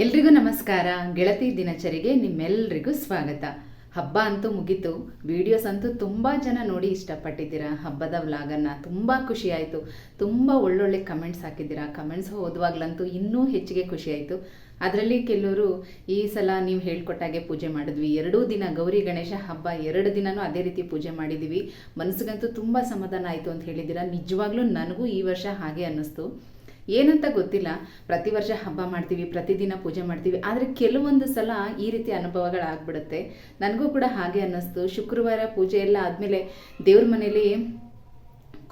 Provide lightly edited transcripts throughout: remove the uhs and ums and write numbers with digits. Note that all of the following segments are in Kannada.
ಎಲ್ರಿಗೂ ನಮಸ್ಕಾರ. ಗೆಳತಿ ದಿನಚರಿಗೆ ನಿಮ್ಮೆಲ್ಲರಿಗೂ ಸ್ವಾಗತ. ಹಬ್ಬ ಅಂತೂ ಮುಗೀತು. ವಿಡಿಯೋಸ್ ಅಂತೂ ತುಂಬ ಜನ ನೋಡಿ ಇಷ್ಟಪಟ್ಟಿದ್ದೀರಾ. ಹಬ್ಬದ ವ್ಲಾಗನ್ನು ತುಂಬ ಖುಷಿ ಆಯಿತು. ತುಂಬ ಒಳ್ಳೊಳ್ಳೆ ಕಮೆಂಟ್ಸ್ ಹಾಕಿದ್ದೀರಾ. ಕಮೆಂಟ್ಸ್ ಓದುವಾಗ್ಲಂತೂ ಇನ್ನೂ ಹೆಚ್ಚಿಗೆ ಖುಷಿ ಆಯಿತು. ಅದರಲ್ಲಿ ಕೆಲವರು ಈ ಸಲ ನೀವು ಹೇಳ್ಕೊಟ್ಟಾಗೆ ಪೂಜೆ ಮಾಡಿದ್ವಿ, 2 ದಿನ ಗೌರಿ ಗಣೇಶ ಹಬ್ಬ 2 ದಿನನೂ ಅದೇ ರೀತಿ ಪೂಜೆ ಮಾಡಿದ್ದೀವಿ, ಮನಸ್ಸಿಗಂತೂ ತುಂಬ ಸಮಾಧಾನ ಆಯಿತು ಅಂತ ಹೇಳಿದ್ದೀರಾ. ನಿಜವಾಗ್ಲೂ ನನಗೂ ಈ ವರ್ಷ ಹಾಗೆ ಅನ್ನಿಸ್ತು. ಏನಂತ ಗೊತ್ತಿಲ್ಲ, ಪ್ರತಿ ವರ್ಷ ಹಬ್ಬ ಮಾಡ್ತೀವಿ, ಪ್ರತಿದಿನ ಪೂಜೆ ಮಾಡ್ತೀವಿ, ಆದರೆ ಕೆಲವೊಂದು ಸಲ ಈ ರೀತಿ ಅನುಭವಗಳಾಗ್ಬಿಡುತ್ತೆ. ನನಗೂ ಕೂಡ ಹಾಗೆ ಅನ್ನಿಸ್ತು. ಶುಕ್ರವಾರ ಪೂಜೆ ಎಲ್ಲ ಆದಮೇಲೆ ದೇವ್ರ ಮನೇಲಿ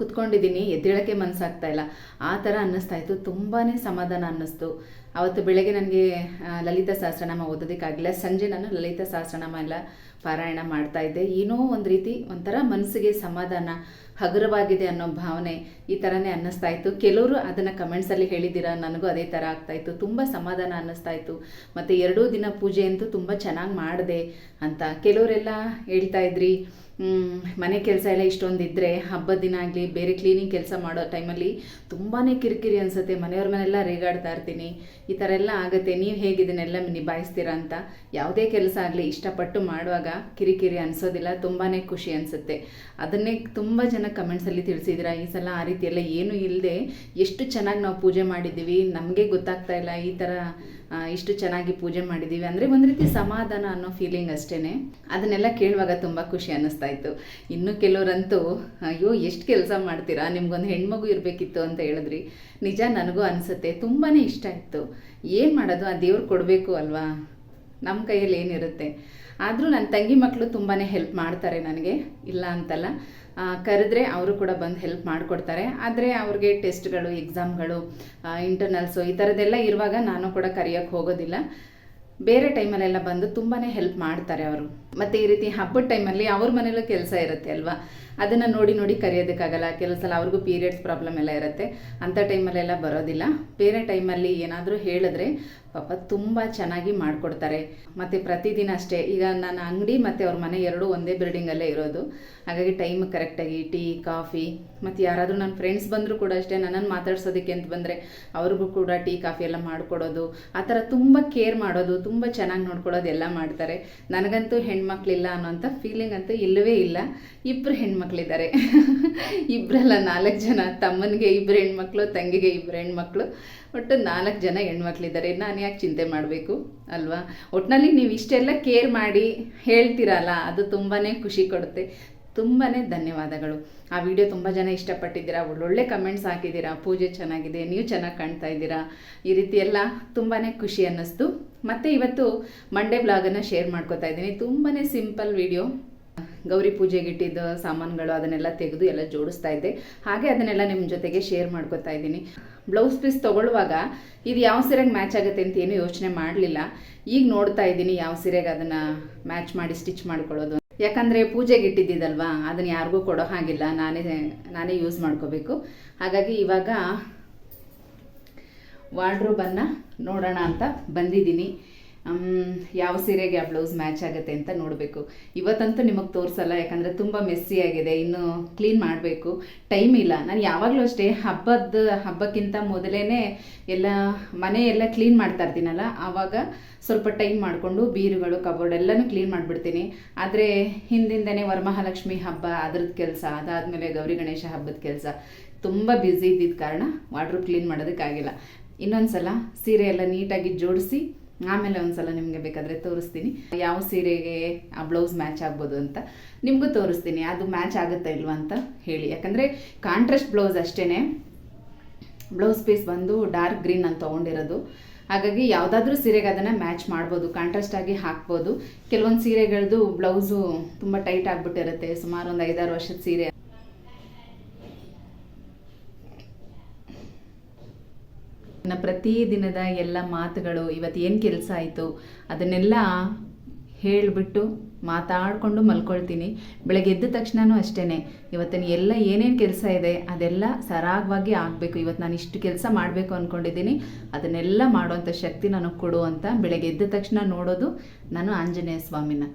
ಕುತ್ಕೊಂಡಿದ್ದೀನಿ, ಎದ್ದೇಳಕ್ಕೆ ಮನಸ್ಸಾಗ್ತಾ ಇಲ್ಲ, ಆ ಥರ ಅನ್ನಿಸ್ತಾ ಇತ್ತು. ತುಂಬಾ ಸಮಾಧಾನ ಅನ್ನಿಸ್ತು. ಅವತ್ತು ಬೆಳಗ್ಗೆ ನನಗೆ ಲಲಿತಾ ಸಹಸ್ರನಾಮ ಓದೋದಕ್ಕಾಗಿಲ್ಲ. ಸಂಜೆ ನಾನು ಲಲಿತಾ ಸಹಸ್ರನಾಮ ಎಲ್ಲ ಪಾರಾಯಣ ಮಾಡ್ತಾ ಇದ್ದೆ. ಏನೋ ಒಂದು ರೀತಿ ಒಂಥರ ಮನಸ್ಸಿಗೆ ಸಮಾಧಾನ, ಹಗುರವಾಗಿದೆ ಅನ್ನೋ ಭಾವನೆ ಈ ಥರನೇ ಅನ್ನಿಸ್ತಾ ಇತ್ತು. ಕೆಲವರು ಅದನ್ನು ಕಮೆಂಟ್ಸಲ್ಲಿ ಹೇಳಿದ್ದೀರಾ, ನನಗೂ ಅದೇ ಥರ ಆಗ್ತಾಯಿತ್ತು. ತುಂಬ ಸಮಾಧಾನ ಅನ್ನಿಸ್ತಾ ಇತ್ತು. ಮತ್ತು 2 ದಿನ ಪೂಜೆ ಅಂತೂ ತುಂಬ ಚೆನ್ನಾಗಿ ಮಾಡಿದೆ ಅಂತ ಕೆಲವರೆಲ್ಲ ಹೇಳ್ತಾ ಇದ್ರಿ. ಮನೆ ಕೆಲಸ ಎಲ್ಲ ಇಷ್ಟೊಂದಿದ್ದರೆ ಹಬ್ಬದ ದಿನ ಆಗಲಿ ಬೇರೆ ಕ್ಲೀನಿಂಗ್ ಕೆಲಸ ಮಾಡೋ ಟೈಮಲ್ಲಿ ತುಂಬಾ ಕಿರಿಕಿರಿ ಅನಿಸುತ್ತೆ. ಮನೆಯವ್ರ ಮನೆಯೆಲ್ಲ ರೇಗಾಡ್ತಾ ಇರ್ತೀನಿ, ಈ ಥರ ಎಲ್ಲ ಆಗುತ್ತೆ. ನೀವು ಹೇಗೆ ಇದನ್ನೆಲ್ಲ ನಿಭಾಯಿಸ್ತೀರಾ ಅಂತ. ಯಾವುದೇ ಕೆಲಸ ಆಗಲಿ ಇಷ್ಟಪಟ್ಟು ಮಾಡುವಾಗ ಕಿರಿಕಿರಿ ಅನಿಸೋದಿಲ್ಲ, ತುಂಬಾ ಖುಷಿ ಅನಿಸುತ್ತೆ. ಅದನ್ನೇ ತುಂಬ ಜನ ಕಮೆಂಟ್ಸಲ್ಲಿ ತಿಳಿಸಿದ್ದೀರಾ. ಈ ಸಲ ಆ ರೀತಿ ಎಲ್ಲ ಏನೂ ಇಲ್ಲದೆ ಎಷ್ಟು ಚೆನ್ನಾಗಿ ನಾವು ಪೂಜೆ ಮಾಡಿದ್ದೀವಿ, ನಮಗೆ ಗೊತ್ತಾಗ್ತಾ ಇಲ್ಲ ಈ ಥರ ಇಷ್ಟು ಚೆನ್ನಾಗಿ ಪೂಜೆ ಮಾಡಿದ್ದೀವಿ ಅಂದರೆ ಒಂದು ರೀತಿ ಸಮಾಧಾನ ಅನ್ನೋ ಫೀಲಿಂಗ್ ಅಷ್ಟೇ. ಅದನ್ನೆಲ್ಲ ಕೇಳುವಾಗ ತುಂಬ ಖುಷಿ ಅನ್ನಿಸ್ತಾ ಇತ್ತು. ಇನ್ನು ಕೆಲವರಂತೂ ಅಯ್ಯೋ ಎಷ್ಟು ಕೆಲಸ ಮಾಡ್ತೀರಾ, ನಿಮ್ಗೊಂದು ಹೆಣ್ಮಗು ಇರಬೇಕಿತ್ತು ಅಂತ ಹೇಳಿದ್ರಿ. ನಿಜ, ನನಗೂ ಅನಿಸುತ್ತೆ. ತುಂಬಾ ಇಷ್ಟ ಇತ್ತು. ಏನು ಮಾಡೋದು, ಆ ದೇವ್ರು ಕೊಡಬೇಕು ಅಲ್ವಾ, ನಮ್ಮ ಕೈಯಲ್ಲಿ ಏನಿರುತ್ತೆ. ಆದರೂ ನನ್ನ ತಂಗಿ ಮಕ್ಕಳು ತುಂಬಾ ಹೆಲ್ಪ್ ಮಾಡ್ತಾರೆ ನನಗೆ, ಇಲ್ಲ ಅಂತಲ್ಲ. ಕರೆದ್ರೆ ಅವರು ಕೂಡ ಬಂದು ಹೆಲ್ಪ್ ಮಾಡಿಕೊಡ್ತಾರೆ. ಆದರೆ ಅವ್ರಿಗೆ ಟೆಸ್ಟ್ಗಳು, ಎಕ್ಸಾಮ್ಗಳು, ಇಂಟರ್ನಲ್ಸು ಈ ಥರದ್ದೆಲ್ಲ ಇರುವಾಗ ನಾನು ಕೂಡ ಕರೆಯೋಕ್ಕೆ ಹೋಗೋದಿಲ್ಲ. ಬೇರೆ ಟೈಮಲ್ಲೆಲ್ಲ ಬಂದು ತುಂಬಾ ಹೆಲ್ಪ್ ಮಾಡ್ತಾರೆ ಅವರು. ಮತ್ತು ಈ ರೀತಿ ಹಬ್ಬದ ಟೈಮಲ್ಲಿ ಅವ್ರ ಮನೇಲೂ ಕೆಲಸ ಇರುತ್ತೆ ಅಲ್ವಾ, ಅದನ್ನು ನೋಡಿ ಕರೆಯೋದಕ್ಕಾಗಲ್ಲ. ಕೆಲವು ಸಲ ಅವ್ರಿಗೂ ಪೀರಿಯಡ್ಸ್ ಪ್ರಾಬ್ಲಮ್ ಎಲ್ಲ ಇರುತ್ತೆ, ಅಂಥ ಟೈಮಲ್ಲೆಲ್ಲ ಬರೋದಿಲ್ಲ. ಬೇರೆ ಟೈಮಲ್ಲಿ ಏನಾದರೂ ಹೇಳಿದ್ರೆ ಪಾಪ ತುಂಬ ಚೆನ್ನಾಗಿ ಮಾಡಿಕೊಡ್ತಾರೆ. ಮತ್ತು ಪ್ರತಿದಿನ ಅಷ್ಟೇ, ಈಗ ನನ್ನ ಅಂಗಡಿ ಮತ್ತು ಅವ್ರ ಮನೆ 2 ಒಂದೇ ಬಿಲ್ಡಿಂಗಲ್ಲೇ ಇರೋದು. ಹಾಗಾಗಿ ಟೈಮ್ ಕರೆಕ್ಟಾಗಿ ಟೀ, ಕಾಫಿ, ಮತ್ತು ಯಾರಾದರೂ ನನ್ನ ಫ್ರೆಂಡ್ಸ್ ಬಂದರೂ ಕೂಡ ಅಷ್ಟೇ, ನನ್ನನ್ನು ಮಾತಾಡ್ಸೋದಕ್ಕೆ ಅಂತ ಬಂದರೆ ಅವ್ರಿಗೂ ಕೂಡ ಟೀ, ಕಾಫಿ ಎಲ್ಲ ಮಾಡಿಕೊಡೋದು, ಆ ಥರ ತುಂಬ ಕೇರ್ ಮಾಡೋದು, ತುಂಬ ಚೆನ್ನಾಗಿ ನೋಡ್ಕೊಳ್ಳೋದು ಎಲ್ಲ ಮಾಡ್ತಾರೆ. ನನಗಂತೂ ಹೆಣ್ಮಕ್ಳಿಲ್ಲ ಅನ್ನೋಂಥ ಫೀಲಿಂಗ್ ಅಂತೂ ಇಲ್ಲವೇ ಇಲ್ಲ. 2 ಹೆಣ್ಮಕ್ಳಿದ್ದಾರೆ. 2 ಅಲ್ಲ 4 ಜನ. ತಮ್ಮನಿಗೆ 2 ಹೆಣ್ಮಕ್ಳು, ತಂಗಿಗೆ 2 ಹೆಣ್ಮಕ್ಳು, ಒಟ್ಟು 4 ಜನ ಹೆಣ್ಮಕ್ಳಿದ್ದಾರೆ. ನಾನು ಯಾಕೆ ಚಿಂತೆ ಮಾಡಬೇಕು ಅಲ್ವಾ. ಒಟ್ಟಿನಲ್ಲಿ ನೀವು ಇಷ್ಟೆಲ್ಲ ಕೇರ್ ಮಾಡಿ ಹೇಳ್ತೀರಲ್ಲ, ಅದು ತುಂಬಾ ಖುಷಿ ಕೊಡುತ್ತೆ. ತುಂಬಾ ಧನ್ಯವಾದಗಳು. ಆ ವಿಡಿಯೋ ತುಂಬ ಜನ ಇಷ್ಟಪಟ್ಟಿದ್ದೀರಾ, ಒಳ್ಳೊಳ್ಳೆ ಕಮೆಂಟ್ಸ್ ಹಾಕಿದ್ದೀರಾ. ಪೂಜೆ ಚೆನ್ನಾಗಿದೆ, ನೀವು ಚೆನ್ನಾಗಿ ಕಾಣ್ತಾ ಇದ್ದೀರಾ, ಈ ರೀತಿ ಎಲ್ಲ ತುಂಬಾ ಖುಷಿ ಅನ್ನಿಸ್ತು. ಮತ್ತು ಇವತ್ತು ಮಂಡೇ ಬ್ಲಾಗನ್ನು ಶೇರ್ ಮಾಡ್ಕೋತಾ ಇದ್ದೀನಿ. ತುಂಬಾ ಸಿಂಪಲ್ ವಿಡಿಯೋ. ಗೌರಿ ಪೂಜೆಗೆ ಇಟ್ಟಿದ್ದ ಸಾಮಾನುಗಳು ಅದನ್ನೆಲ್ಲ ತೆಗೆದು ಎಲ್ಲ ಜೋಡಿಸ್ತಾ ಇದ್ದೆ. ಹಾಗೆ ಅದನ್ನೆಲ್ಲ ನಿಮ್ಮ ಜೊತೆಗೆ ಶೇರ್ ಮಾಡ್ಕೋತಾ ಇದ್ದೀನಿ. ಬ್ಲೌಸ್ ಪೀಸ್ ತೊಗೊಳ್ಳುವಾಗ ಇದು ಯಾವ ಸೀರೆಗೆ ಮ್ಯಾಚ್ ಆಗುತ್ತೆ ಅಂತ ಏನೂ ಯೋಚನೆ ಮಾಡಲಿಲ್ಲ. ಈಗ ನೋಡ್ತಾ ಇದ್ದೀನಿ ಯಾವ ಸೀರೆಗೆ ಅದನ್ನು ಮ್ಯಾಚ್ ಮಾಡಿ ಸ್ಟಿಚ್ ಮಾಡ್ಕೊಳ್ಳೋದು. ಯಾಕಂದರೆ ಪೂಜೆಗೆ ಇಟ್ಟಿದ್ದಲ್ವಾ, ಅದನ್ನು ಯಾರಿಗೂ ಕೊಡೋ ಹಾಗಿಲ್ಲ, ನಾನೇ ಯೂಸ್ ಮಾಡ್ಕೋಬೇಕು. ಹಾಗಾಗಿ ಇವಾಗ ವಾರ್ಡ್ರೋಬನ್ನು ನೋಡೋಣ ಅಂತ ಬಂದಿದ್ದೀನಿ. ಯಾವ ಸೀರೆಗೆ ಆ ಬ್ಲೌಸ್ ಮ್ಯಾಚ್ ಆಗುತ್ತೆ ಅಂತ ನೋಡಬೇಕು. ಇವತ್ತಂತೂ ನಿಮಗೆ ತೋರಿಸಲ್ಲ, ಯಾಕಂದರೆ ತುಂಬ ಮೆಸ್ಸಿ ಆಗಿದೆ, ಇನ್ನು ಕ್ಲೀನ್ ಮಾಡಬೇಕು, ಟೈಮ್ ಇಲ್ಲ. ನಾನು ಯಾವಾಗಲೂ ಅಷ್ಟೇ ಹಬ್ಬಕ್ಕಿಂತ ಮೊದಲೇ ಎಲ್ಲ ಮನೆಯೆಲ್ಲ ಕ್ಲೀನ್ ಮಾಡ್ತಾ ಇರ್ತೀನಲ್ಲ, ಆವಾಗ ಸ್ವಲ್ಪ ಟೈಮ್ ಮಾಡಿಕೊಂಡು ಬೀರುಗಳು, ಕಬೋರ್ಡ್ ಎಲ್ಲನೂ ಕ್ಲೀನ್ ಮಾಡಿಬಿಡ್ತೀನಿ. ಆದರೆ ಹಿಂದಿಂದನೇ ವರಮಹಾಲಕ್ಷ್ಮಿ ಹಬ್ಬ ಅದ್ರದ್ದು ಕೆಲಸ, ಅದಾದಮೇಲೆ ಗೌರಿ ಗಣೇಶ ಹಬ್ಬದ ಕೆಲಸ, ತುಂಬ ಬ್ಯುಸಿ ಇದ್ದಿದ್ದ ಕಾರಣ ವಾರ್ಡ್ರೋಬ್ ಕ್ಲೀನ್ ಮಾಡೋದಕ್ಕಾಗಿಲ್ಲ. ಇನ್ನೊಂದು ಸಲ ಸೀರೆ ಎಲ್ಲ ನೀಟಾಗಿ ಜೋಡಿಸಿ ಆಮೇಲೆ ಒಂದು ಸಲ ನಿಮಗೆ ಬೇಕಾದರೆ ತೋರಿಸ್ತೀನಿ ಯಾವ ಸೀರೆಗೆ ಆ ಬ್ಲೌಸ್ ಮ್ಯಾಚ್ ಆಗ್ಬೋದು ಅಂತ. ನಿಮಗೂ ತೋರಿಸ್ತೀನಿ ಅದು ಮ್ಯಾಚ್ ಆಗುತ್ತಾ ಇಲ್ವಾ ಅಂತ ಹೇಳಿ. ಯಾಕಂದರೆ ಕಾಂಟ್ರಾಸ್ಟ್ ಬ್ಲೌಸ್ ಅಷ್ಟೇ. ಬ್ಲೌಸ್ ಪೀಸ್ ಬಂದು ಡಾರ್ಕ್ ಗ್ರೀನ್ ಅಂತ ತೊಗೊಂಡಿರೋದು. ಹಾಗಾಗಿ ಯಾವುದಾದ್ರೂ ಸೀರೆಗೆ ಅದನ್ನು ಮ್ಯಾಚ್ ಮಾಡ್ಬೋದು, ಕಾಂಟ್ರಾಸ್ಟ್ ಆಗಿ ಹಾಕ್ಬೋದು. ಕೆಲವೊಂದು ಸೀರೆಗಳದ್ದು ಬ್ಲೌಸು ತುಂಬ ಟೈಟ್ ಆಗಿಬಿಟ್ಟಿರುತ್ತೆ, ಸುಮಾರು ಒಂದು 5-6 ವರ್ಷದ ಸೀರೆ. ನನ್ನ ಪ್ರತಿದಿನದ ಎಲ್ಲ ಮಾತುಗಳು, ಇವತ್ತು ಏನು ಕೆಲಸ ಆಯಿತು ಅದನ್ನೆಲ್ಲ ಹೇಳಿಬಿಟ್ಟು ಮಾತಾಡಿಕೊಂಡು ಮಲ್ಕೊಳ್ತೀನಿ. ಬೆಳಗ್ಗೆ ಎದ್ದ ತಕ್ಷಣವೂ ಅಷ್ಟೇ, ಇವತ್ತಿನ ಎಲ್ಲ ಏನೇನು ಕೆಲಸ ಇದೆ ಅದೆಲ್ಲ ಸರಾಗವಾಗಿ ಆಗಬೇಕು. ಇವತ್ತು ನಾನು ಇಷ್ಟು ಕೆಲಸ ಮಾಡಬೇಕು ಅಂದ್ಕೊಂಡಿದ್ದೀನಿ, ಅದನ್ನೆಲ್ಲ ಮಾಡೋವಂಥ ಶಕ್ತಿ ನನಗೆ ಕೊಡು ಅಂತ ಬೆಳಗ್ಗೆ ಎದ್ದ ತಕ್ಷಣ ನೋಡೋದು ನಾನು ಆಂಜನೇಯ ಸ್ವಾಮಿನ.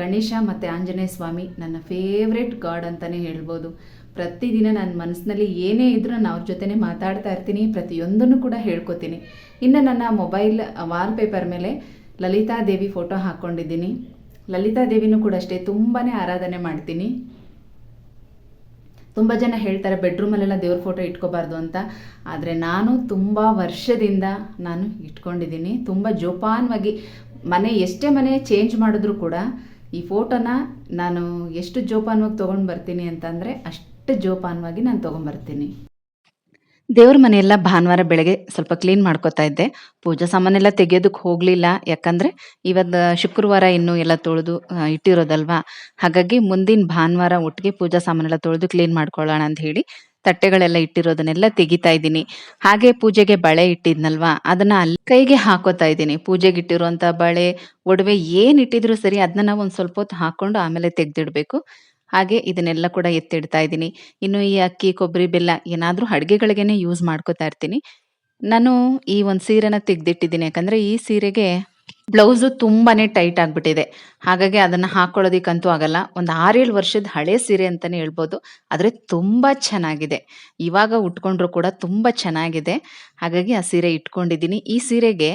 ಗಣೇಶ ಮತ್ತು ಆಂಜನೇಯ ಸ್ವಾಮಿ ನನ್ನ ಫೇವ್ರೆಟ್ ಗಾಡ್ ಅಂತಲೇ ಹೇಳ್ಬೋದು. ಪ್ರತಿದಿನ ನನ್ನ ಮನಸ್ಸಿನಲ್ಲಿ ಏನೇ ಇದ್ರೂ ನಾನು ಅವ್ರ ಜೊತೆನೇ ಮಾತಾಡ್ತಾ ಇರ್ತೀನಿ, ಪ್ರತಿಯೊಂದನ್ನು ಕೂಡ ಹೇಳ್ಕೊತೀನಿ. ಇನ್ನು ನನ್ನ ಮೊಬೈಲ್ ವಾಲ್ಪೇಪರ್ ಮೇಲೆ ಲಲಿತಾ ದೇವಿ ಫೋಟೋ ಹಾಕ್ಕೊಂಡಿದ್ದೀನಿ. ಲಲಿತಾ ದೇವಿನೂ ಕೂಡ ಅಷ್ಟೇ ತುಂಬಾ ಆರಾಧನೆ ಮಾಡ್ತೀನಿ. ತುಂಬ ಜನ ಹೇಳ್ತಾರೆ ಬೆಡ್ರೂಮಲ್ಲೆಲ್ಲ ದೇವ್ರ ಫೋಟೋ ಇಟ್ಕೋಬಾರ್ದು ಅಂತ, ಆದರೆ ನಾನು ತುಂಬ ವರ್ಷದಿಂದ ನಾನು ಇಟ್ಕೊಂಡಿದ್ದೀನಿ. ತುಂಬ ಜೋಪಾನವಾಗಿ ಮನೆ ಚೇಂಜ್ ಮಾಡಿದ್ರೂ ಕೂಡ ಈ ಫೋಟೋನ ನಾನು ಎಷ್ಟು ಜೋಪಾನವಾಗಿ ತೊಗೊಂಡು ಬರ್ತೀನಿ ಅಂತಂದರೆ ಅಷ್ಟು ಜೋಪಾನವಾಗಿ ನಾನು ತೊಗೊಂಬರ್ತೀನಿ. ದೇವ್ರ ಮನೆಯೆಲ್ಲ ಭಾನುವಾರ ಬೆಳಗ್ಗೆ ಸ್ವಲ್ಪ ಕ್ಲೀನ್ ಮಾಡ್ಕೋತಾ ಇದ್ದೆ. ಪೂಜಾ ಸಾಮಾನೆಲ್ಲ ತೆಗೆಯೋದಕ್ಕೆ ಹೋಗಲಿಲ್ಲ, ಯಾಕಂದರೆ ಇವತ್ತು ಶುಕ್ರವಾರ ಇನ್ನೂ ಎಲ್ಲ ತೊಳೆದು ಇಟ್ಟಿರೋದಲ್ವಾ. ಹಾಗಾಗಿ ಮುಂದಿನ ಭಾನುವಾರ ಒಟ್ಟಿಗೆ ಪೂಜಾ ಸಾಮಾನೆಲ್ಲ ತೊಳೆದು ಕ್ಲೀನ್ ಮಾಡ್ಕೊಳ್ಳೋಣ ಅಂತ ಹೇಳಿ ತಟ್ಟೆಗಳೆಲ್ಲ ಇಟ್ಟಿರೋದನ್ನೆಲ್ಲ ತೆಗಿತಾ ಇದ್ದೀನಿ. ಹಾಗೆ ಪೂಜೆಗೆ ಬಳೆ ಇಟ್ಟಿದ್ನಲ್ವಾ, ಅದನ್ನ ಅಲ್ಲಿ ಕೈಗೆ ಹಾಕೋತಾ ಇದ್ದೀನಿ. ಪೂಜೆಗೆ ಇಟ್ಟಿರುವಂಥ ಬಳೆ, ಒಡವೆ ಏನು ಇಟ್ಟಿದ್ರು ಸರಿ ಅದನ್ನ ನಾವು ಒಂದು ಸ್ವಲ್ಪ ಹೊತ್ತು ಹಾಕ್ಕೊಂಡು ಆಮೇಲೆ ತೆಗೆದಿಡಬೇಕು. ಹಾಗೆ ಇದನ್ನೆಲ್ಲ ಕೂಡ ಎತ್ತಿಡ್ತಾ ಇದ್ದೀನಿ. ಇನ್ನು ಈ ಅಕ್ಕಿ, ಕೊಬ್ಬರಿ, ಬೆಲ್ಲ ಏನಾದರೂ ಅಡುಗೆಗಳಿಗೇನೆ ಯೂಸ್ ಮಾಡ್ಕೋತಾ ಇರ್ತೀನಿ. ನಾನು ಈ ಒಂದು ಸೀರೆನ ತೆಗೆದಿಟ್ಟಿದ್ದೀನಿ, ಯಾಕಂದರೆ ಈ ಸೀರೆಗೆ ಬ್ಲೌಸು ತುಂಬಾ ಟೈಟ್ ಆಗಿಬಿಟ್ಟಿದೆ. ಹಾಗಾಗಿ ಅದನ್ನು ಹಾಕ್ಕೊಳ್ಳೋದಕ್ಕಂತೂ ಆಗಲ್ಲ. ಒಂದು 6-7 ವರ್ಷದ ಹಳೆ ಸೀರೆ ಅಂತಲೇ ಹೇಳ್ಬೋದು. ಆದರೆ ತುಂಬ ಚೆನ್ನಾಗಿದೆ. ಇವಾಗ ಉಟ್ಕೊಂಡ್ರೂ ಕೂಡ ತುಂಬ ಚೆನ್ನಾಗಿದೆ. ಹಾಗಾಗಿ ಆ ಸೀರೆ ಇಟ್ಕೊಂಡಿದ್ದೀನಿ. ಈ ಸೀರೆಗೆ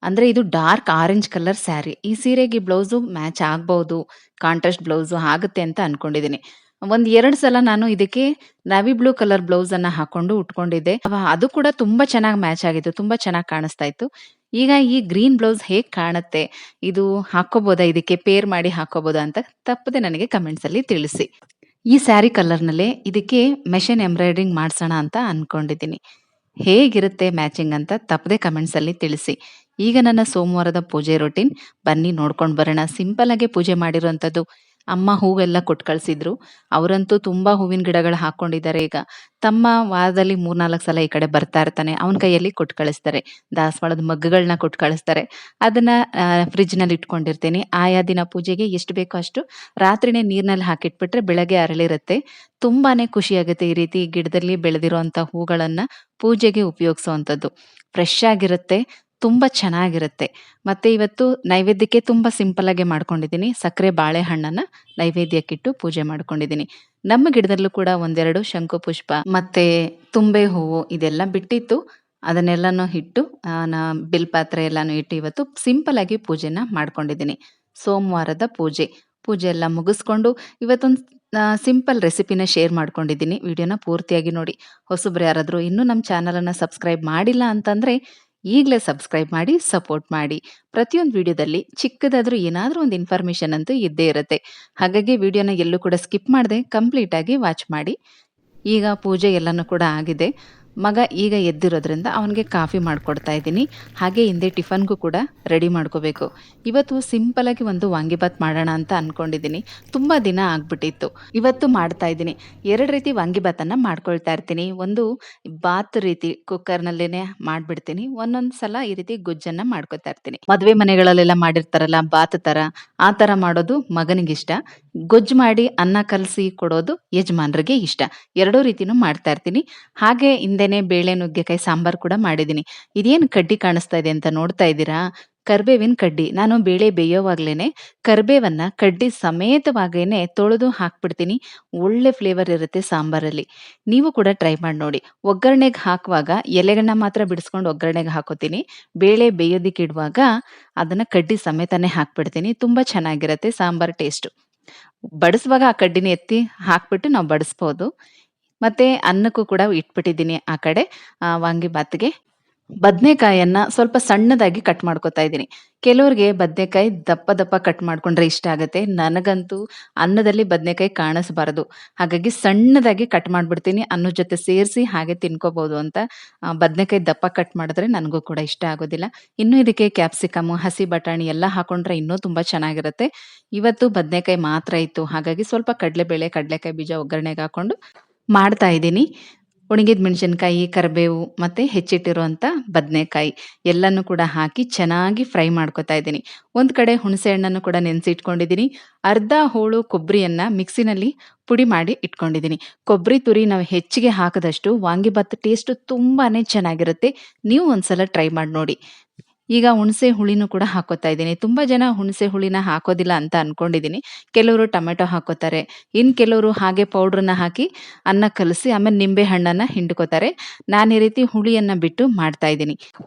ಅಂದರೆ ಇದು ಡಾರ್ಕ್ ಆರೆಂಜ್ ಕಲರ್ ಸ್ಯಾರಿ. ಈ ಸೀರೆಗೆ ಬ್ಲೌಸು ಮ್ಯಾಚ್ ಆಗ್ಬೋದು, ಕಾಂಟ್ರಾಸ್ಟ್ ಬ್ಲೌಸು ಆಗುತ್ತೆ ಅಂತ ಅಂದ್ಕೊಂಡಿದ್ದೀನಿ. ಒಂದು 2 ಸಲ ನಾನು ಇದಕ್ಕೆ ನಾವಿ ಬ್ಲೂ ಕಲರ್ ಬ್ಲೌಸನ್ನು ಹಾಕ್ಕೊಂಡು ಉಟ್ಕೊಂಡಿದ್ದೆ. ಅದು ಕೂಡ ತುಂಬ ಚೆನ್ನಾಗಿ ಮ್ಯಾಚ್ ಆಗಿತ್ತು, ತುಂಬ ಚೆನ್ನಾಗಿ ಕಾಣಿಸ್ತಾ ಇತ್ತು. ಈಗ ಈ ಗ್ರೀನ್ ಬ್ಲೌಸ್ ಹೇಗೆ ಕಾಣುತ್ತೆ, ಇದು ಹಾಕ್ಕೋಬೋದಾ, ಇದಕ್ಕೆ ಪೇರ್ ಮಾಡಿ ಹಾಕ್ಕೋಬೋದಾ ಅಂತ ತಪ್ಪದೆ ನನಗೆ ಕಮೆಂಟ್ಸಲ್ಲಿ ತಿಳಿಸಿ. ಈ ಸ್ಯಾರಿ ಕಲರ್ನಲ್ಲೇ ಇದಕ್ಕೆ ಮೆಷಿನ್ ಎಂಬ್ರಾಯ್ಡ್ರಿಂಗ್ ಮಾಡಿಸೋಣ ಅಂತ ಅಂದ್ಕೊಂಡಿದ್ದೀನಿ. ಹೇಗಿರುತ್ತೆ ಮ್ಯಾಚಿಂಗ್ ಅಂತ ತಪ್ಪದೆ ಕಮೆಂಟ್ಸಲ್ಲಿ ತಿಳಿಸಿ. ಈಗ ನನ್ನ ಸೋಮವಾರದ ಪೂಜೆ ರೊಟೀನ್ ಬನ್ನಿ ನೋಡ್ಕೊಂಡು ಬರೋಣ. ಸಿಂಪಲ್ಲಾಗೆ ಪೂಜೆ ಮಾಡಿರೋವಂಥದ್ದು. ಅಮ್ಮ ಹೂವೆಲ್ಲ ಕೊಟ್ಟು ಕಳಿಸಿದ್ರು. ಅವರಂತೂ ತುಂಬ ಹೂವಿನ ಗಿಡಗಳು ಹಾಕ್ಕೊಂಡಿದ್ದಾರೆ. ಈಗ ತಮ್ಮ ವಾರದಲ್ಲಿ 3-4 ಸಲ ಈ ಕಡೆ ಬರ್ತಾ ಇರ್ತಾನೆ. ಅವನ ಕೈಯಲ್ಲಿ ಕೊಟ್ಟು ಕಳಿಸ್ತಾರೆ. ದಾಸವಾಳದ ಮಗ್ಗುಗಳನ್ನ ಕೊಟ್ಟು ಕಳಿಸ್ತಾರೆ. ಅದನ್ನು ಫ್ರಿಜ್ನಲ್ಲಿ ಇಟ್ಕೊಂಡಿರ್ತೀನಿ. ಆಯಾ ದಿನ ಪೂಜೆಗೆ ಎಷ್ಟು ಬೇಕೋ ಅಷ್ಟು ರಾತ್ರಿನೇ ನೀರಿನಲ್ಲಿ ಹಾಕಿಟ್ಬಿಟ್ರೆ ಬೆಳಗ್ಗೆ ಅರಳಿರುತ್ತೆ. ತುಂಬಾ ಖುಷಿಯಾಗುತ್ತೆ ಈ ರೀತಿ ಗಿಡದಲ್ಲಿ ಬೆಳೆದಿರುವಂಥ ಹೂಗಳನ್ನು ಪೂಜೆಗೆ ಉಪಯೋಗಿಸೋವಂಥದ್ದು. ಫ್ರೆಶ್ ಆಗಿರುತ್ತೆ, ತುಂಬ ಚೆನ್ನಾಗಿರುತ್ತೆ. ಮತ್ತು ಇವತ್ತು ನೈವೇದ್ಯಕ್ಕೆ ತುಂಬ ಸಿಂಪಲ್ಲಾಗೆ ಮಾಡ್ಕೊಂಡಿದ್ದೀನಿ. ಸಕ್ಕರೆ ಬಾಳೆಹಣ್ಣನ್ನು ನೈವೇದ್ಯಕ್ಕಿಟ್ಟು ಪೂಜೆ ಮಾಡ್ಕೊಂಡಿದ್ದೀನಿ. ನಮ್ಮ ಗಿಡದಲ್ಲೂ ಕೂಡ 1-2 ಶಂಕು ಪುಷ್ಪ ಮತ್ತು ತುಂಬೆ ಹೂವು ಇದೆಲ್ಲ ಬಿಟ್ಟಿತ್ತು. ಅದನ್ನೆಲ್ಲನೂ ಇಟ್ಟು ಬಿಲ್ಪಾತ್ರೆ ಎಲ್ಲನೂ ಇಟ್ಟು ಇವತ್ತು ಸಿಂಪಲ್ಲಾಗಿ ಪೂಜೆನ ಮಾಡ್ಕೊಂಡಿದ್ದೀನಿ. ಸೋಮವಾರದ ಪೂಜೆ ಎಲ್ಲ ಮುಗಿಸ್ಕೊಂಡು ಇವತ್ತೊಂದು ಸಿಂಪಲ್ ರೆಸಿಪಿನ ಶೇರ್ ಮಾಡ್ಕೊಂಡಿದ್ದೀನಿ. ವಿಡಿಯೋನ ಪೂರ್ತಿಯಾಗಿ ನೋಡಿ. ಹೊಸಬ್ರು ಯಾರಾದರೂ ಇನ್ನೂ ನಮ್ಮ ಚಾನಲನ್ನು ಸಬ್ಸ್ಕ್ರೈಬ್ ಮಾಡಿಲ್ಲ ಅಂತಂದರೆ ಈಗಲೇ ಸಬ್ಸ್ಕ್ರೈಬ್ ಮಾಡಿ, ಸಪೋರ್ಟ್ ಮಾಡಿ. ಪ್ರತಿಯೊಂದು ವಿಡಿಯೋದಲ್ಲಿ ಚಿಕ್ಕದಾದರೂ ಏನಾದರೂ ಒಂದು ಇನ್ಫಾರ್ಮೇಷನ್ ಅಂತೂ ಇದ್ದೇ ಇರುತ್ತೆ. ಹಾಗಾಗಿ ವಿಡಿಯೋನ ಎಲ್ಲೂ ಕೂಡ ಸ್ಕಿಪ್ ಮಾಡದೆ ಕಂಪ್ಲೀಟಾಗಿ ವಾಚ್ ಮಾಡಿ. ಈಗ ಪೂಜೆ ಎಲ್ಲನೂ ಕೂಡ ಆಗಿದೆ. ಮಗ ಈಗ ಎದ್ದಿರೋದ್ರಿಂದ ಅವನಿಗೆ ಕಾಫಿ ಮಾಡಿಕೊಡ್ತಾ ಇದ್ದೀನಿ. ಹಾಗೆ ಹಿಂದೆ ಟಿಫನ್ಗೂ ಕೂಡ ರೆಡಿ ಮಾಡ್ಕೋಬೇಕು. ಇವತ್ತು ಸಿಂಪಲಾಗಿ ಒಂದು ವಾಂಗಿಬಾತ್ ಮಾಡೋಣ ಅಂತ ಅಂದ್ಕೊಂಡಿದ್ದೀನಿ. ತುಂಬ ದಿನ ಆಗಿಬಿಟ್ಟಿತ್ತು. ಇವತ್ತು ಮಾಡ್ತಾ ಇದ್ದೀನಿ. 2 ರೀತಿ ವಾಂಗಿಬಾತನ್ನು ಮಾಡ್ಕೊಳ್ತಾ ಇರ್ತೀನಿ. ಒಂದು ಬಾತ್ ರೀತಿ ಕುಕ್ಕರ್ನಲ್ಲೇ ಮಾಡಿಬಿಡ್ತೀನಿ. ಒಂದೊಂದು ಸಲ ಈ ರೀತಿ ಗೊಜ್ಜನ್ನು ಮಾಡ್ಕೊತಾ ಇರ್ತೀನಿ. ಮದುವೆ ಮನೆಗಳಲ್ಲೆಲ್ಲ ಮಾಡಿರ್ತಾರಲ್ಲ ಬಾತ್ ಥರ, ಆ ಥರ ಮಾಡೋದು ಮಗನಿಗಿಷ್ಟ. ಗೊಜ್ಜು ಮಾಡಿ ಅನ್ನ ಕಲಸಿ ಕೊಡೋದು ಯಜಮಾನ್ರಿಗೆ ಇಷ್ಟ. 2 ರೀತಿನೂ ಮಾಡ್ತಾ ಇರ್ತೀನಿ. ಹಾಗೆ ಹಿಂದೆನೇ ಬೇಳೆ ನುಗ್ಗೆಕಾಯಿ ಸಾಂಬಾರು ಕೂಡ ಮಾಡಿದ್ದೀನಿ. ಇದೇನು ಕಡ್ಡಿ ಕಾಣಿಸ್ತಾ ಇದೆ ಅಂತ ನೋಡ್ತಾ ಇದ್ದೀರಾ? ಕರ್ಬೇವಿನ ಕಡ್ಡಿ. ನಾನು ಬೇಳೆ ಬೇಯೋವಾಗ್ಲೇನೆ ಕರ್ಬೇವನ್ನು ಕಡ್ಡಿ ಸಮೇತವಾಗೇನೆ ತೊಳೆದು ಹಾಕ್ಬಿಡ್ತೀನಿ. ಒಳ್ಳೆ ಫ್ಲೇವರ್ ಇರುತ್ತೆ ಸಾಂಬಾರಲ್ಲಿ. ನೀವು ಕೂಡ ಟ್ರೈ ಮಾಡಿ ನೋಡಿ. ಒಗ್ಗರಣೆಗೆ ಹಾಕುವಾಗ ಎಲೆಗಳನ್ನ ಮಾತ್ರ ಬಿಡಿಸ್ಕೊಂಡು ಒಗ್ಗರಣೆಗೆ ಹಾಕೋತೀನಿ. ಬೇಳೆ ಬೇಯೋದಕ್ಕೆ ಇಡುವಾಗ ಅದನ್ನು ಕಡ್ಡಿ ಸಮೇತನೇ ಹಾಕ್ಬಿಡ್ತೀನಿ. ತುಂಬ ಚೆನ್ನಾಗಿರುತ್ತೆ ಸಾಂಬಾರು ಟೇಸ್ಟು. ಬಡಿಸುವಾಗ ಆ ಕಡ್ಡಿನ ಎತ್ತಿ ಹಾಕ್ಬಿಟ್ಟು ನಾವು ಬಡಿಸ್ಬೋದು. ಮತ್ತು ಅನ್ನಕ್ಕೂ ಕೂಡ ಇಟ್ಬಿಟ್ಟಿದ್ದೀನಿ ಆ ಕಡೆ. ವಾಂಗಿಬಾತ್ಗೆ ಬದನೆಕಾಯನ್ನು ಸ್ವಲ್ಪ ಸಣ್ಣದಾಗಿ ಕಟ್ ಮಾಡ್ಕೊತಾ ಇದ್ದೀನಿ. ಕೆಲವ್ರಿಗೆ ಬದನೆಕಾಯಿ ದಪ್ಪ ದಪ್ಪ ಕಟ್ ಮಾಡ್ಕೊಂಡ್ರೆ ಇಷ್ಟ ಆಗುತ್ತೆ. ನನಗಂತೂ ಅನ್ನದಲ್ಲಿ ಬದನೆಕಾಯಿ ಕಾಣಿಸ್ಬಾರ್ದು. ಹಾಗಾಗಿ ಸಣ್ಣದಾಗಿ ಕಟ್ ಮಾಡಿಬಿಡ್ತೀನಿ. ಅನ್ನದ ಜೊತೆ ಸೇರಿಸಿ ಹಾಗೆ ತಿನ್ಕೋಬೋದು ಅಂತ. ಬದನೆಕಾಯಿ ದಪ್ಪ ಕಟ್ ಮಾಡಿದ್ರೆ ನನಗೂ ಕೂಡ ಇಷ್ಟ ಆಗೋದಿಲ್ಲ. ಇನ್ನು ಇದಕ್ಕೆ ಕ್ಯಾಪ್ಸಿಕಮು, ಹಸಿ ಬಟಾಣಿ ಎಲ್ಲ ಹಾಕೊಂಡ್ರೆ ಇನ್ನೂ ತುಂಬ ಚೆನ್ನಾಗಿರುತ್ತೆ. ಇವತ್ತು ಬದನೆಕಾಯಿ ಮಾತ್ರ ಇತ್ತು. ಹಾಗಾಗಿ ಸ್ವಲ್ಪ ಕಡಲೆಬೇಳೆ, ಕಡಲೆಕಾಯಿ ಬೀಜ ಒಗ್ಗರಣೆಗೆ ಹಾಕ್ಕೊಂಡು ಮಾಡ್ತಾ ಇದ್ದೀನಿ. ಒಣಗಿದ ಮೆಣಸಿನ್ಕಾಯಿ, ಕರಿಬೇವು ಮತ್ತು ಹೆಚ್ಚಿಟ್ಟಿರುವಂಥ ಬದನೆಕಾಯಿ ಎಲ್ಲನೂ ಕೂಡ ಹಾಕಿ ಚೆನ್ನಾಗಿ ಫ್ರೈ ಮಾಡ್ಕೊತಾ ಇದ್ದೀನಿ. ಒಂದು ಕಡೆ ಹುಣಸೆ ಹಣ್ಣನ್ನು ಕೂಡ ನೆನೆಸಿಟ್ಕೊಂಡಿದ್ದೀನಿ. ಅರ್ಧ ಹೋಳು ಕೊಬ್ಬರಿಯನ್ನು ಮಿಕ್ಸಿನಲ್ಲಿ ಪುಡಿ ಮಾಡಿ ಇಟ್ಕೊಂಡಿದ್ದೀನಿ. ಕೊಬ್ಬರಿ ತುರಿ ನಾವು ಹೆಚ್ಚಿಗೆ ಹಾಕಿದಷ್ಟು ವಾಂಗಿಬಾತ್ ಟೇಸ್ಟು ತುಂಬಾ ಚೆನ್ನಾಗಿರುತ್ತೆ. ನೀವು ಒಂದ್ಸಲ ಟ್ರೈ ಮಾಡಿ ನೋಡಿ. ಈಗ ಹುಣಸೆ ಹುಳಿನೂ ಕೂಡ ಹಾಕೋತಾ ಇದ್ದೀನಿ. ತುಂಬ ಜನ ಹುಣಸೆ ಹುಳಿನ ಹಾಕೋದಿಲ್ಲ ಅಂತ ಅನ್ಕೊಂಡಿದ್ದೀನಿ. ಕೆಲವರು ಟೊಮೆಟೊ ಹಾಕೋತಾರೆ. ಇನ್ನು ಕೆಲವರು ಹಾಗೆ ಪೌಡ್ರನ್ನ ಹಾಕಿ ಅನ್ನ ಕಲಸಿ ಆಮೇಲೆ ನಿಂಬೆ ಹಣ್ಣನ್ನ ಹಿಂಡ್ಕೋತಾರೆ. ನಾನು ಈ ರೀತಿ ಹುಳಿಯನ್ನ ಬಿಟ್ಟು ಮಾಡ್ತಾ ಇದ್ದೀನಿ.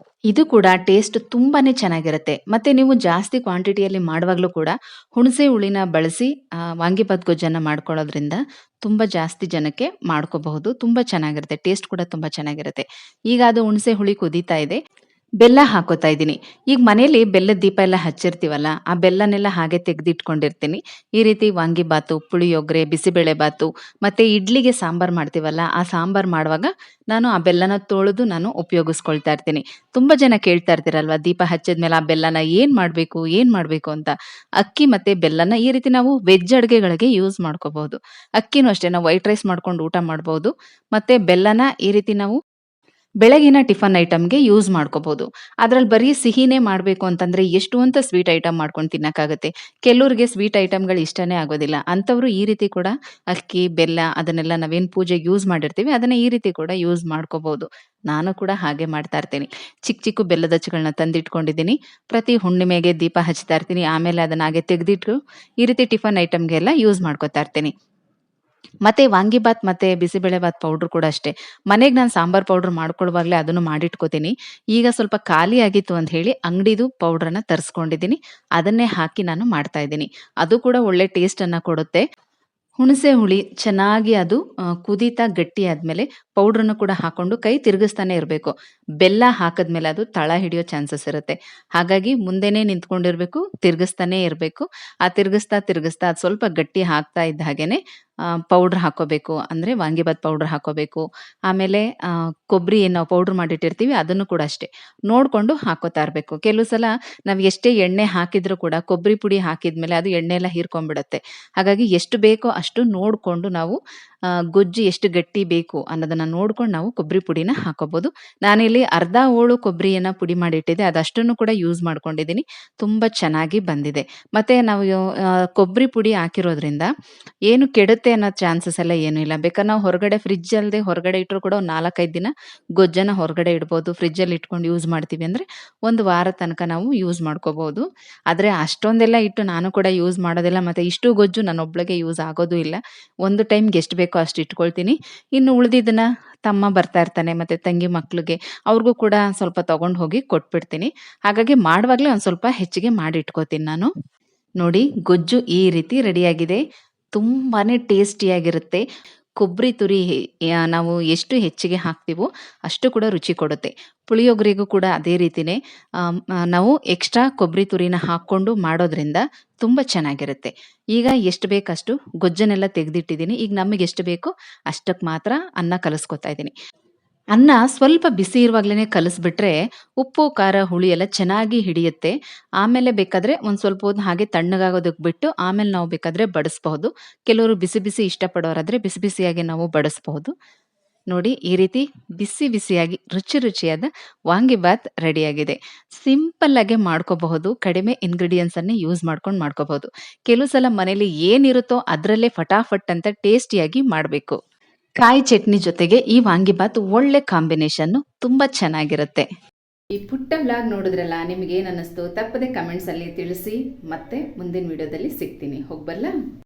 ಇದು ಕೂಡ ಟೇಸ್ಟ್ ತುಂಬಾನೇ ಚೆನ್ನಾಗಿರುತ್ತೆ. ಮತ್ತೆ ನೀವು ಜಾಸ್ತಿ ಕ್ವಾಂಟಿಟಿಯಲ್ಲಿ ಮಾಡುವಾಗಲೂ ಕೂಡ ಹುಣಸೆ ಹುಳಿನ ಬಳಸಿ ವಾಂಗಿಬಾತ್ ಗೊಜ್ಜನ್ನ ಮಾಡ್ಕೊಳ್ಳೋದ್ರಿಂದ ತುಂಬ ಜಾಸ್ತಿ ಜನಕ್ಕೆ ಮಾಡ್ಕೋಬಹುದು. ತುಂಬ ಚೆನ್ನಾಗಿರುತ್ತೆ. ಟೇಸ್ಟ್ ಕೂಡ ತುಂಬ ಚೆನ್ನಾಗಿರುತ್ತೆ. ಈಗ ಅದು ಹುಣಸೆ ಹುಳಿ ಕುದೀತಾ ಇದೆ. ಬೆಲ್ಲ ಹಾಕೋತಾ ಇದ್ದೀನಿ. ಈಗ ಮನೇಲಿ ಬೆಲ್ಲದ ದೀಪ ಎಲ್ಲ ಹಚ್ಚಿರ್ತೀವಲ್ಲ, ಆ ಬೆಲ್ಲನೆಲ್ಲ ಹಾಗೆ ತೆಗೆದಿಟ್ಕೊಂಡಿರ್ತೀನಿ. ಈ ರೀತಿ ವಾಂಗಿಬಾತು, ಪುಳಿಯೋಗರೆ, ಬಿಸಿಬೇಳೆ ಬಾತು ಮತ್ತೆ ಇಡ್ಲಿಗೆ ಸಾಂಬಾರ್ ಮಾಡ್ತೀವಲ್ಲ, ಆ ಸಾಂಬಾರ್ ಮಾಡುವಾಗ ನಾನು ಆ ಬೆಲ್ಲನ ತೊಳೆದು ನಾನು ಉಪಯೋಗಿಸ್ಕೊಳ್ತಾ ಇರ್ತೀನಿ. ತುಂಬ ಜನ ಕೇಳ್ತಾ ಇರ್ತೀರಲ್ವಾ, ದೀಪ ಹಚ್ಚಿದ್ಮೇಲೆ ಆ ಬೆಲ್ಲನ ಏನ್ ಮಾಡ್ಬೇಕು ಅಂತ. ಅಕ್ಕಿ ಮತ್ತೆ ಬೆಲ್ಲನ ಈ ರೀತಿ ನಾವು ವೆಜ್ ಅಡುಗೆಗಳಿಗೆ ಯೂಸ್ ಮಾಡ್ಕೋಬಹುದು. ಅಕ್ಕಿನೂ ಅಷ್ಟೇ ನಾವು ವೈಟ್ ರೈಸ್ ಮಾಡ್ಕೊಂಡು ಊಟ ಮಾಡ್ಬೋದು. ಮತ್ತೆ ಬೆಲ್ಲನ ಈ ರೀತಿ ನಾವು ಬೆಳಗಿನ ಟಿಫನ್ ಐಟಮ್‌ಗೆ ಯೂಸ್ ಮಾಡ್ಕೋಬಹುದು. ಅದ್ರಲ್ಲಿ ಬರೀ ಸಿಹಿನೇ ಮಾಡ್ಬೇಕು ಅಂತಂದ್ರೆ ಎಷ್ಟು ಅಂತ ಸ್ವೀಟ್ ಐಟಮ್ ಮಾಡ್ಕೊಂಡು ತಿನ್ನಕ್ಕಾಗತ್ತೆ. ಕೆಲವ್ರಿಗೆ ಸ್ವೀಟ್ ಐಟಮ್‌ಗಳು ಇಷ್ಟನೇ ಆಗೋದಿಲ್ಲ. ಅಂಥವ್ರು ಈ ರೀತಿ ಕೂಡ ಅಕ್ಕಿ, ಬೆಲ್ಲ ಅದನ್ನೆಲ್ಲ ನಾವೇನ್ ಪೂಜೆಗೆ ಯೂಸ್ ಮಾಡಿರ್ತೀವಿ ಅದನ್ನ ಈ ರೀತಿ ಕೂಡ ಯೂಸ್ ಮಾಡ್ಕೋಬಹುದು. ನಾನು ಕೂಡ ಹಾಗೆ ಮಾಡ್ತಾ ಇರ್ತೀನಿ. ಚಿಕ್ಕ ಚಿಕ್ಕ ಬೆಲ್ಲದ ಅಚ್ಚುಗಳನ್ನ ತಂದಿಟ್ಕೊಂಡಿದ್ದೀನಿ. ಪ್ರತಿ ಹುಣ್ಣಿಮೆಗೆ ದೀಪ ಹಚ್ತಾ ಇರ್ತೀನಿ. ಆಮೇಲೆ ಅದನ್ನ ಹಾಗೆ ತೆಗೆದಿಟ್ಟು ಈ ರೀತಿ ಟಿಫನ್ ಐಟಮ್‌ಗೆಲ್ಲ ಯೂಸ್ ಮಾಡ್ಕೋತಾ ಇರ್ತೀನಿ. ಮತ್ತೆ ವಾಂಗಿಬಾತ್ ಮತ್ತೆ ಬಿಸಿಬೇಳೆಬಾತ್ ಪೌಡರ್ ಕೂಡ ಅಷ್ಟೇ. ಮನೆಗೆ ನಾನು ಸಾಂಬಾರ್ ಪೌಡರ್ ಮಾಡ್ಕೊಳ್ಳುವಾಗಲೇ ಅದನ್ನು ಮಾಡಿಟ್ಕೋತೀನಿ. ಈಗ ಸ್ವಲ್ಪ ಖಾಲಿ ಆಗಿತ್ತು ಅಂತ ಹೇಳಿ ಅಂಗಡಿದು ಪೌಡರನ್ನ ತರಿಸ್ಕೊಂಡಿದ್ದೀನಿ. ಅದನ್ನೇ ಹಾಕಿ ನಾನು ಮಾಡ್ತಾ ಇದ್ದೀನಿ. ಅದು ಕೂಡ ಒಳ್ಳೆ ಟೇಸ್ಟನ್ನ ಕೊಡುತ್ತೆ. ಹುಣಸೆ ಹುಳಿ ಚೆನ್ನಾಗಿ ಅದು ಕುದೀತಾ ಗಟ್ಟಿ ಆದ್ಮೇಲೆ ಪೌಡ್ರನ್ನು ಕೂಡ ಹಾಕೊಂಡು ಕೈ ತಿರುಗಿಸ್ತಾನೆ ಇರಬೇಕು. ಬೆಲ್ಲ ಹಾಕಿದ್ಮೇಲೆ ಅದು ತಳ ಹಿಡಿಯೋ ಚಾನ್ಸಸ್ ಇರುತ್ತೆ. ಹಾಗಾಗಿ ಮುಂದೆನೇ ನಿಂತ್ಕೊಂಡಿರ್ಬೇಕು, ತಿರುಗಿಸ್ತಾನೆ ಇರಬೇಕು. ಆ ತಿರುಗಿಸ್ತಾ ಅದು ಸ್ವಲ್ಪ ಗಟ್ಟಿ ಆಗ್ತಾ ಇದ್ದ ಹಾಗೇನೆ ಪೌಡ್ರ್ ಹಾಕೋಬೇಕು. ಅಂದ್ರೆ ವಾಂಗಿಬಾತ್ ಪೌಡ್ರ್ ಹಾಕೋಬೇಕು. ಆಮೇಲೆ ಕೊಬ್ಬರಿ ಏನು ನಾವು ಪೌಡ್ರ್ ಮಾಡಿಟ್ಟಿರ್ತೀವಿ ಅದನ್ನು ಕೂಡ ಅಷ್ಟೇ ನೋಡ್ಕೊಂಡು ಹಾಕೋತಾ ಇರಬೇಕು. ಕೆಲವು ಸಲ ನಾವು ಎಷ್ಟೇ ಎಣ್ಣೆ ಹಾಕಿದ್ರೂ ಕೂಡ ಕೊಬ್ಬರಿ ಪುಡಿ ಹಾಕಿದ್ಮೇಲೆ ಅದು ಎಣ್ಣೆ ಎಲ್ಲ ಹೀರ್ಕೊಂಡ್ಬಿಡುತ್ತೆ. ಹಾಗಾಗಿ ಎಷ್ಟು ಬೇಕೋ ಅಷ್ಟು ನೋಡ್ಕೊಂಡು ನಾವು ಗೊಜ್ಜು ಎಷ್ಟು ಗಟ್ಟಿ ಬೇಕು ಅನ್ನೋದನ್ನ ನೋಡ್ಕೊಂಡು ನಾವು ಕೊಬ್ಬರಿ ಪುಡಿನ ಹಾಕೋಬಹುದು. ನಾನಿಲ್ಲಿ ಅರ್ಧ ಹೋಳು ಕೊಬ್ಬರಿಯನ್ನ ಪುಡಿ ಮಾಡಿಟ್ಟಿದ್ದೆ. ಅದಷ್ಟನ್ನು ಕೂಡ ಯೂಸ್ ಮಾಡ್ಕೊಂಡಿದ್ದೀನಿ. ತುಂಬಾ ಚೆನ್ನಾಗಿ ಬಂದಿದೆ. ಮತ್ತೆ ನಾವು ಕೊಬ್ಬರಿ ಪುಡಿ ಹಾಕಿರೋದ್ರಿಂದ ಏನು ಕೆಡುತ್ತೆ ಅನ್ನೋ ಚಾನ್ಸಸ್ ಎಲ್ಲ ಏನೂ ಇಲ್ಲ. ಬೇಕಾದ್ರೆ ನಾವು ಹೊರಗಡೆ ಫ್ರಿಡ್ಜ್ ಅಲ್ಲದೆ ಹೊರಗಡೆ ಇಟ್ಟರು ಕೂಡ ಒಂದು 4-5 ದಿನ ಗೊಜ್ಜನ್ನ ಹೊರಗಡೆ ಇಡ್ಬೋದು. ಫ್ರಿಡ್ಜಲ್ಲಿ ಇಟ್ಕೊಂಡು ಯೂಸ್ ಮಾಡ್ತೀವಿ ಅಂದ್ರೆ 1 ವಾರ ತನಕ ನಾವು ಯೂಸ್ ಮಾಡ್ಕೋಬಹುದು. ಆದ್ರೆ ಅಷ್ಟೊಂದೆಲ್ಲ ಇಟ್ಟು ನಾನು ಕೂಡ ಯೂಸ್ ಮಾಡೋದಿಲ್ಲ. ಮತ್ತೆ ಇಷ್ಟು ಗೊಜ್ಜು ನನ್ನೊಬ್ಳಿಗೆ ಯೂಸ್ ಆಗೋದು ಇಲ್ಲ. ಒಂದು ಟೈಮ್‌ಗೆ ಎಷ್ಟು ಬೇಕೋ ಅಷ್ಟು ಇಟ್ಕೊಳ್ತೀನಿ. ಇನ್ನು ಉಳಿದಿದ್ದನ್ನ ತಮ್ಮ ಬರ್ತಾ ಇರ್ತಾನೆ ಮತ್ತೆ ತಂಗಿ ಮಕ್ಳಿಗೆ ಅವ್ರಿಗೂ ಕೂಡ ಸ್ವಲ್ಪ ತಗೊಂಡು ಹೋಗಿ ಕೊಟ್ಬಿಡ್ತೀನಿ. ಹಾಗಾಗಿ ಮಾಡುವಾಗಲೇ ಒಂದು ಸ್ವಲ್ಪ ಹೆಚ್ಚಿಗೆ ಮಾಡಿ ಇಟ್ಕೋತೀನಿ ನಾನು. ನೋಡಿ ಗೊಜ್ಜು ಈ ರೀತಿ ರೆಡಿಯಾಗಿದೆ. ತುಂಬಾನೇ ಟೇಸ್ಟಿಯಾಗಿರುತ್ತೆ. ಕೊಬ್ಬರಿ ತುರಿ ನಾವು ಎಷ್ಟು ಹೆಚ್ಚಿಗೆ ಹಾಕ್ತೀವೋ ಅಷ್ಟು ಕೂಡ ರುಚಿ ಕೊಡುತ್ತೆ. ಪುಳಿಯೋಗರೆಗೂ ಕೂಡ ಅದೇ ರೀತಿನೇ ನಾವು ಎಕ್ಸ್ಟ್ರಾ ಕೊಬ್ಬರಿ ತುರಿನ ಹಾಕ್ಕೊಂಡು ಮಾಡೋದ್ರಿಂದ ತುಂಬ ಚೆನ್ನಾಗಿರುತ್ತೆ. ಈಗ ಎಷ್ಟು ಬೇಕಷ್ಟು ಗೊಜ್ಜನ್ನೆಲ್ಲ ತೆಗೆದಿಟ್ಟಿದ್ದೀನಿ. ಈಗ ನಮಗೆ ಎಷ್ಟು ಬೇಕೋ ಅಷ್ಟಕ್ಕೆ ಮಾತ್ರ ಅನ್ನ ಕಲಸ್ಕೊತಾ ಇದ್ದೀನಿ. ಅನ್ನ ಸ್ವಲ್ಪ ಬಿಸಿ ಇರುವಾಗಲೇನೆ ಕಲಸ್ಬಿಟ್ರೆ ಉಪ್ಪು, ಖಾರ, ಹುಳಿ ಎಲ್ಲ ಚೆನ್ನಾಗಿ ಹಿಡಿಯುತ್ತೆ. ಆಮೇಲೆ ಬೇಕಾದ್ರೆ ಒಂದು ಸ್ವಲ್ಪ ಹೊತ್ತು ಹಾಗೆ ತಣ್ಣಗಾಗೋದಕ್ಕೆ ಬಿಟ್ಟು ಆಮೇಲೆ ನಾವು ಬೇಕಾದ್ರೆ ಬಡಿಸ್ಬಹುದು. ಕೆಲವರು ಬಿಸಿ ಬಿಸಿ ಇಷ್ಟಪಡೋರಾದ್ರೆ ಬಿಸಿ ಬಿಸಿಯಾಗಿ ನಾವು ಬಡಿಸ್ಬಹುದು. ನೋಡಿ ಈ ರೀತಿ ಬಿಸಿ ಬಿಸಿಯಾಗಿ ರುಚಿ ರುಚಿಯಾದ ವಾಂಗಿಬಾತ್ ರೆಡಿಯಾಗಿದೆ. ಸಿಂಪಲ್ ಆಗಿ ಮಾಡ್ಕೋಬಹುದು. ಕಡಿಮೆ ಇಂಗ್ರೀಡಿಯೆಂಟ್ಸ್ ಅನ್ನೇ ಯೂಸ್ ಮಾಡ್ಕೊಂಡು ಮಾಡ್ಕೋಬಹುದು. ಕೆಲವು ಸಲ ಮನೇಲಿ ಏನಿರುತ್ತೋ ಅದರಲ್ಲೇ ಫಟಾಫಟ್ ಅಂತ ಟೇಸ್ಟಿಯಾಗಿ ಮಾಡಬೇಕು. ಕಾಯಿ ಚಟ್ನಿ ಜೊತೆಗೆ ಈ ವಾಂಗಿಬಾತ್ ಒಳ್ಳೆ ಕಾಂಬಿನೇಷನ್ನು. ತುಂಬಾ ಚೆನ್ನಾಗಿರುತ್ತೆ. ಈ ಪುಟ್ಟ ವ್ಲಾಗ್ ನೋಡಿದ್ರಲ್ಲ, ನಿಮ್ಗೆ ಏನ್ ಅನ್ನಿಸ್ತು ತಪ್ಪದೆ ಕಮೆಂಟ್ಸ್ ಅಲ್ಲಿ ತಿಳಿಸಿ. ಮತ್ತೆ ಮುಂದಿನ ವಿಡಿಯೋದಲ್ಲಿ ಸಿಗ್ತೀನಿ. ಹೋಗ್ಬರ್ಲಾ?